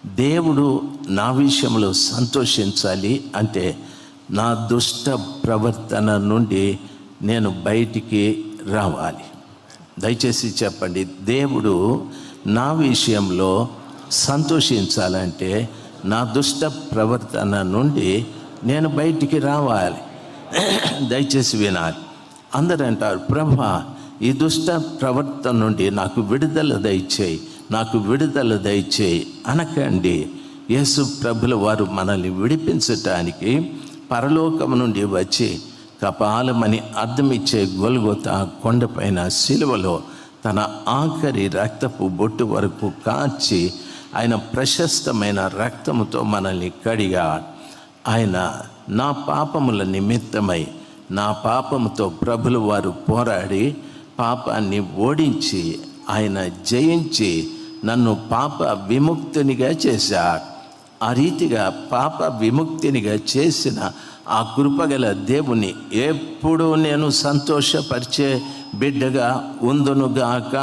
దేవుడు నా విషయంలో సంతోషించాలి అంటే నా దుష్ట ప్రవర్తన నుండి నేను బయటికి రావాలి. దయచేసి చెప్పండి, దేవుడు నా విషయంలో సంతోషించాలంటే నా దుష్ట ప్రవర్తన నుండి నేను బయటికి రావాలి. దయచేసి వినాలి. అందరూ అంటారు, ప్రభా ఈ దుష్ట ప్రవర్తన నుండి నాకు విడుదల దయచేయి, నాకు విడుదల దయచేయి అనకండి. యేసు ప్రభుల వారు మనల్ని విడిపించటానికి పరలోకం నుండి వచ్చి కపాలమని అర్థమిచ్చే గొల్గొతా కొండపైన సిలువలో తన ఆఖరి రక్తపు బొట్టు వరకు కాచి ఆయన ప్రశస్తమైన రక్తముతో మనల్ని కడిగాడు. ఆయన నా పాపముల నిమిత్తమై నా పాపముతో ప్రభుల వారు పోరాడి పాపాన్ని ఓడించి ఆయన జయించి నన్ను పాప విముక్తునిగా చేశాడు. ఆ రీతిగా పాప విముక్తినిగా చేసిన ఆ కృపగల దేవుని ఎప్పుడూ నేను సంతోషపరిచే బిడ్డగా ఉందునుగాక.